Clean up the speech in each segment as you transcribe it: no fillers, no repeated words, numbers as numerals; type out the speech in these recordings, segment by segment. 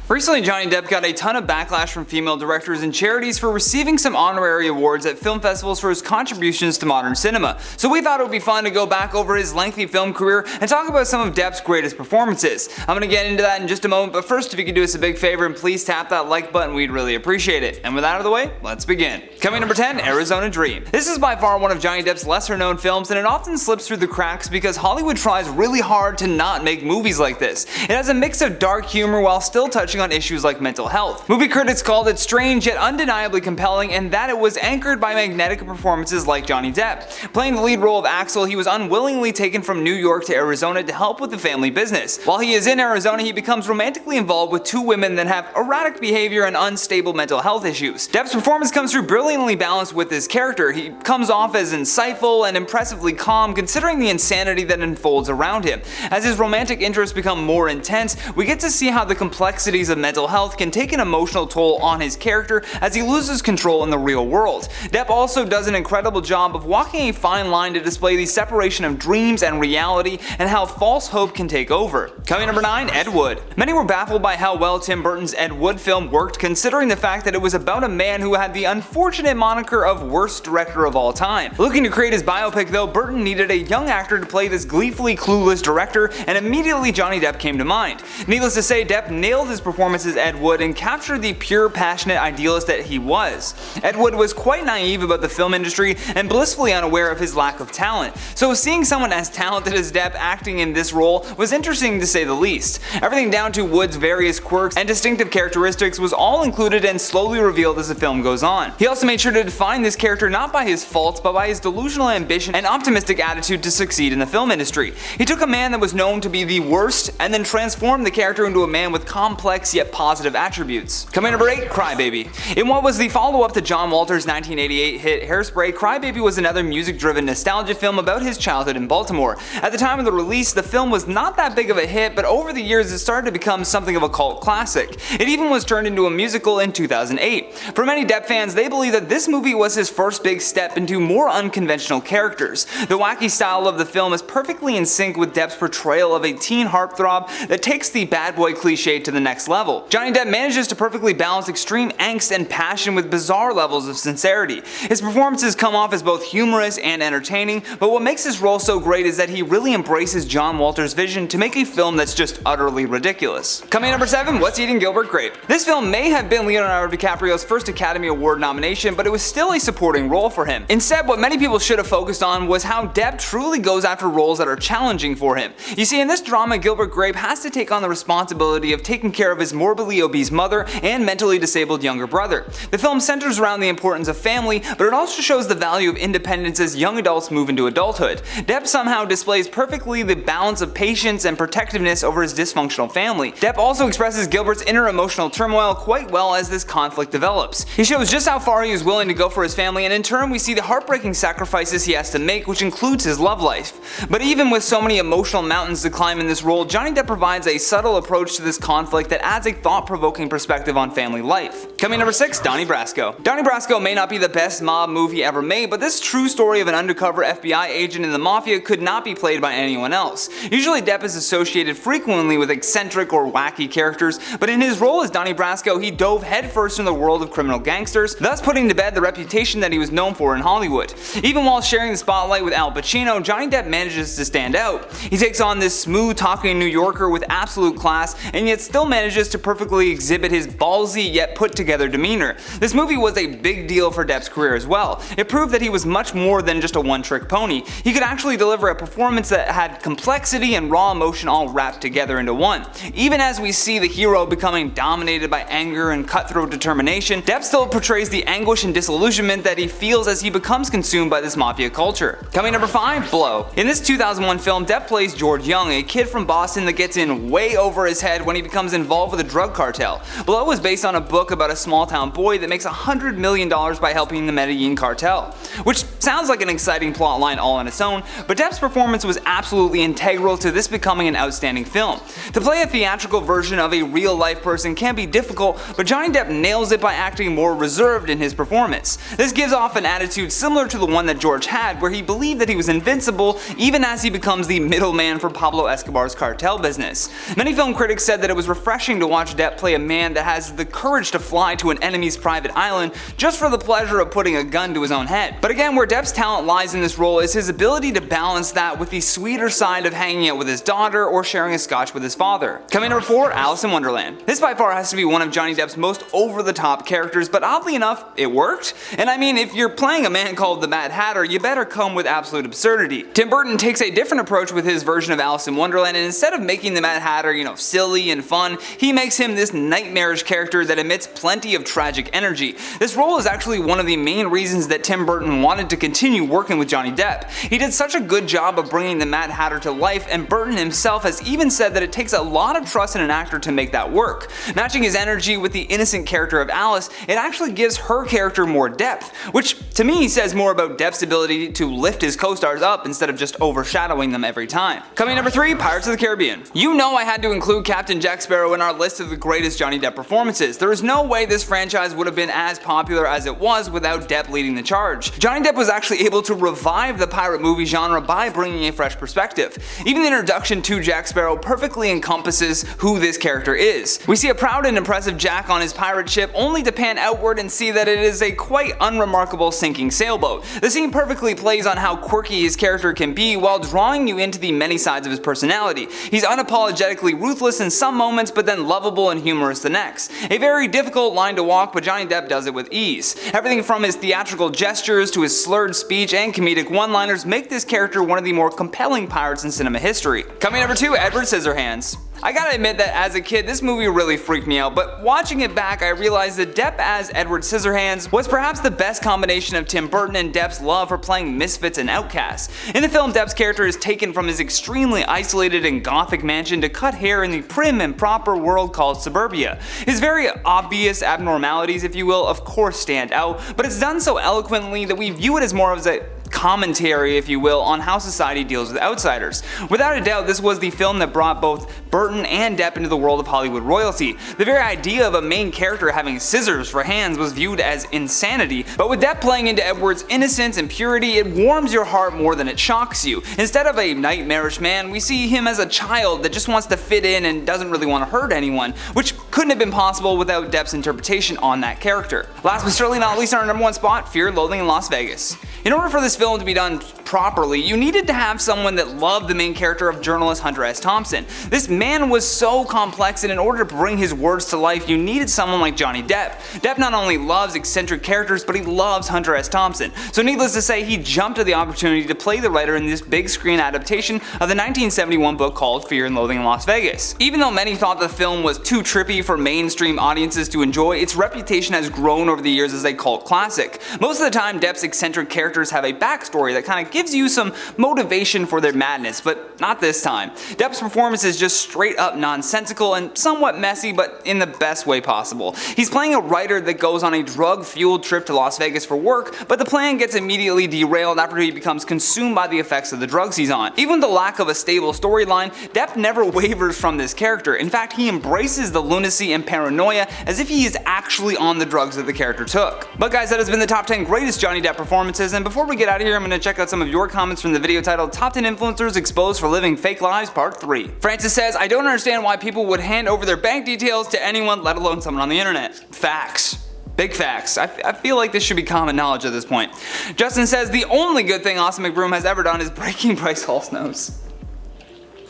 Recently, Johnny Depp got a ton of backlash from female directors and charities for receiving some honorary awards at film festivals for his contributions to modern cinema, so we thought it would be fun to go back over his lengthy film career and talk about some of Depp's greatest performances. I'm gonna get into that in just a moment, but first, if you could do us a big favor and please tap that like button, we'd really appreciate it. And with that out of the way, let's begin. Coming number 10, Arizona Dream. This is by far one of Johnny Depp's lesser known films, and it often slips through the cracks because Hollywood tries really hard to not make movies like this. It has a mix of dark humor while still touching on issues like mental health. Movie critics called it strange yet undeniably compelling, and that it was anchored by magnetic performances like Johnny Depp. Playing the lead role of Axel, he was unwillingly taken from New York to Arizona to help with the family business. While he is in Arizona, he becomes romantically involved with two women that have erratic behavior and unstable mental health issues. Depp's performance comes through brilliantly balanced with his character. He comes off as insightful and impressively calm considering the insanity that unfolds around him. As his romantic interests become more intense, we get to see how the complexities of mental health can take an emotional toll on his character as he loses control in the real world. Depp also does an incredible job of walking a fine line to display the separation of dreams and reality and how false hope can take over. Coming number 9, Ed Wood. Many were baffled by how well Tim Burton's Ed Wood film worked, considering the fact that it was about a man who had the unfortunate moniker of worst director of all time. Looking to create his biopic though, Burton needed a young actor to play this gleefully clueless director, and immediately Johnny Depp came to mind. Needless to say, Depp nailed his performance as Ed Wood and captured the pure, passionate idealist that he was. Ed Wood was quite naive about the film industry and blissfully unaware of his lack of talent, so seeing someone as talented as Depp acting in this role was interesting to say the least. Everything down to Wood's various quirks and distinctive characteristics was all included and slowly revealed as the film goes on. He also made sure to define this character not by his faults but by his delusional ambition and optimistic attitude to succeed in the film industry. He took a man that was known to be the worst and then transformed the character into a man with complex yet positive attributes. Coming number 8, Crybaby. In what was the follow-up to John Walter's 1988 hit Hairspray, Crybaby was another music-driven nostalgia film about his childhood in Baltimore. At the time of the release, the film was not that big of a hit, but over the years it started to become something of a cult classic. It even was turned into a musical in 2008. For many Depp fans, they believe that this movie was his first big step into more unconventional characters. The wacky style of the film is perfectly in sync with Depp's portrayal of a teen heartthrob that takes the bad boy cliche to the next level. Johnny Depp manages to perfectly balance extreme angst and passion with bizarre levels of sincerity. His performances come off as both humorous and entertaining, but what makes his role so great is that he really embraces John Walter's vision to make a film that's just utterly ridiculous. Coming in number 7, What's Eating Gilbert, Grape. This film may have been Leonardo DiCaprio's first Academy Award nomination, but it was still a supporting role for him. Instead, what many people should have focused on was how Depp truly goes after roles that are challenging for him. You see, in this drama, Gilbert Grape has to take on the responsibility of taking care of his morbidly obese mother and mentally disabled younger brother. The film centers around the importance of family, but it also shows the value of independence as young adults move into adulthood. Depp somehow displays perfectly the balance of patience and protectiveness over his dysfunctional family. Depp also expresses Gilbert's inner emotional turmoil quite well as this conflict develops. He shows just how far he is willing to go for his family, and in turn we see the heartbreaking sacrifices he has to make, which includes his love life. But even with so many emotional mountains to climb in this role, Johnny Depp provides a subtle approach to this conflict that adds a thought-provoking perspective on family life. Coming number 6, Donnie Brasco. Donnie Brasco may not be the best mob movie ever made, but this true story of an undercover FBI agent in the mafia could not be played by anyone else. Usually Depp is associated frequently with eccentric or wacky characters, but in his role as Donnie Brasco, he dove headfirst in the world of criminal gangsters, thus putting to bed the reputation that he was known for in Hollywood. Even while sharing the spotlight with Al Pacino, Johnny Depp manages to stand out. He takes on this smooth-talking New Yorker with absolute class, and yet still manages to perfectly exhibit his ballsy yet put-together demeanor. This movie was a big deal for Depp's career as well. It proved that he was much more than just a one-trick pony. He could actually deliver a performance that had complexity and raw emotion all wrapped together into one. Even as we see the hero becoming dominated by anger and cutthroat determination, Depp still portrays the anguish and disillusionment that he feels as he becomes consumed by this mafia culture. Coming number 5, Blow. In this 2001 film, Depp plays George Young, a kid from Boston that gets in way over his head when he becomes involved with a drug cartel. Blow is based on a book about a small town boy that makes $100 million by helping the Medellin cartel, which Sounds like an exciting plotline all on its own, but Depp's performance was absolutely integral to this becoming an outstanding film. To play a theatrical version of a real-life person can be difficult, but Johnny Depp nails it by acting more reserved in his performance. This gives off an attitude similar to the one that George had, where he believed that he was invincible even as he becomes the middleman for Pablo Escobar's cartel business. Many film critics said that it was refreshing to watch Depp play a man that has the courage to fly to an enemy's private island just for the pleasure of putting a gun to his own head. But again, where Depp's talent lies in this role is his ability to balance that with the sweeter side of hanging out with his daughter or sharing a scotch with his father. Coming number 4, Alice in Wonderland. This by far has to be one of Johnny Depp's most over-the-top characters, but oddly enough, it worked. And I mean, if you're playing a man called the Mad Hatter, you better come with absolute absurdity. Tim Burton takes a different approach with his version of Alice in Wonderland, and instead of making the Mad Hatter, silly and fun, he makes him this nightmarish character that emits plenty of tragic energy. This role is actually one of the main reasons that Tim Burton wanted to continue working with Johnny Depp. He did such a good job of bringing the Mad Hatter to life, and Burton himself has even said that it takes a lot of trust in an actor to make that work. Matching his energy with the innocent character of Alice, it actually gives her character more depth, which to me says more about Depp's ability to lift his co-stars up instead of just overshadowing them every time. Coming number 3, Pirates of the Caribbean. You know I had to include Captain Jack Sparrow in our list of the greatest Johnny Depp performances. There is no way this franchise would have been as popular as it was without Depp leading the charge. Johnny Depp was actually able to revive the pirate movie genre by bringing a fresh perspective. Even the introduction to Jack Sparrow perfectly encompasses who this character is. We see a proud and impressive Jack on his pirate ship, only to pan outward and see that it is a quite unremarkable sinking sailboat. The scene perfectly plays on how quirky his character can be while drawing you into the many sides of his personality. He's unapologetically ruthless in some moments, but then lovable and humorous the next. A very difficult line to walk, but Johnny Depp does it with ease. Everything from his theatrical gestures to his slurred speech and comedic one-liners make this character one of the more compelling pirates in cinema history. Coming number 2, Edward Scissorhands. I gotta admit that as a kid, this movie really freaked me out, but watching it back, I realized that Depp as Edward Scissorhands was perhaps the best combination of Tim Burton and Depp's love for playing misfits and outcasts. In the film, Depp's character is taken from his extremely isolated and gothic mansion to cut hair in the prim and proper world called suburbia. His very obvious abnormalities, if you will, of course stand out, but it's done so eloquently that we view it as more of a commentary, if you will, on how society deals with outsiders. Without a doubt, this was the film that brought both Burton and Depp into the world of Hollywood royalty. The very idea of a main character having scissors for hands was viewed as insanity, but with Depp playing into Edward's innocence and purity, it warms your heart more than it shocks you. Instead of a nightmarish man, we see him as a child that just wants to fit in and doesn't really want to hurt anyone, which couldn't have been possible without Depp's interpretation on that character. Last but certainly not least, on our number 1 spot, Fear, Loathing in Las Vegas. In order for this film to be done properly, you needed to have someone that loved the main character of journalist Hunter S. Thompson. This man was so complex, and in order to bring his words to life, you needed someone like Johnny Depp. Depp not only loves eccentric characters, but he loves Hunter S. Thompson. So needless to say, he jumped at the opportunity to play the writer in this big screen adaptation of the 1971 book called Fear and Loathing in Las Vegas. Even though many thought the film was too trippy for mainstream audiences to enjoy, its reputation has grown over the years as a cult classic. Most of the time, Depp's eccentric characters have a backstory that kind of gives you some motivation for their madness, but not this time. Depp's performance is just straight up nonsensical and somewhat messy, but in the best way possible. He's playing a writer that goes on a drug-fueled trip to Las Vegas for work, but the plan gets immediately derailed after he becomes consumed by the effects of the drugs he's on. Even with the lack of a stable storyline, Depp never wavers from this character. In fact, he embraces the lunacy and paranoia as if he is actually on the drugs that the character took. But guys, that has been the top 10 greatest Johnny Depp performances, and before we get out of here, I'm going to check out some of your comments from the video titled Top 10 Influencers Exposed for Living Fake Lives Part 3. Francis says, I don't understand why people would hand over their bank details to anyone, let alone someone on the internet. Facts. Big facts. I feel like this should be common knowledge at this point. Justin says, the only good thing Austin McBroom has ever done is breaking Bryce Hall's nose.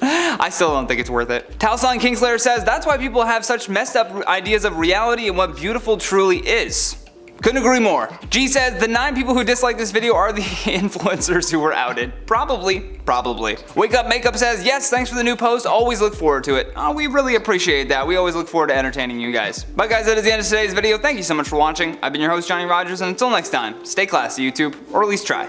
I still don't think it's worth it. Talson Kingslayer says, that's why people have such messed up ideas of reality and what beautiful truly is. Couldn't agree more. G says, the 9 people who dislike this video are the influencers who were outed. Probably. Wake Up Makeup says, yes, thanks for the new post, always look forward to it. Oh, we really appreciate that. We always look forward to entertaining you guys. But guys, that is the end of today's video. Thank you so much for watching. I've been your host, Johnny Rogers, and until next time, stay classy, YouTube, or at least try.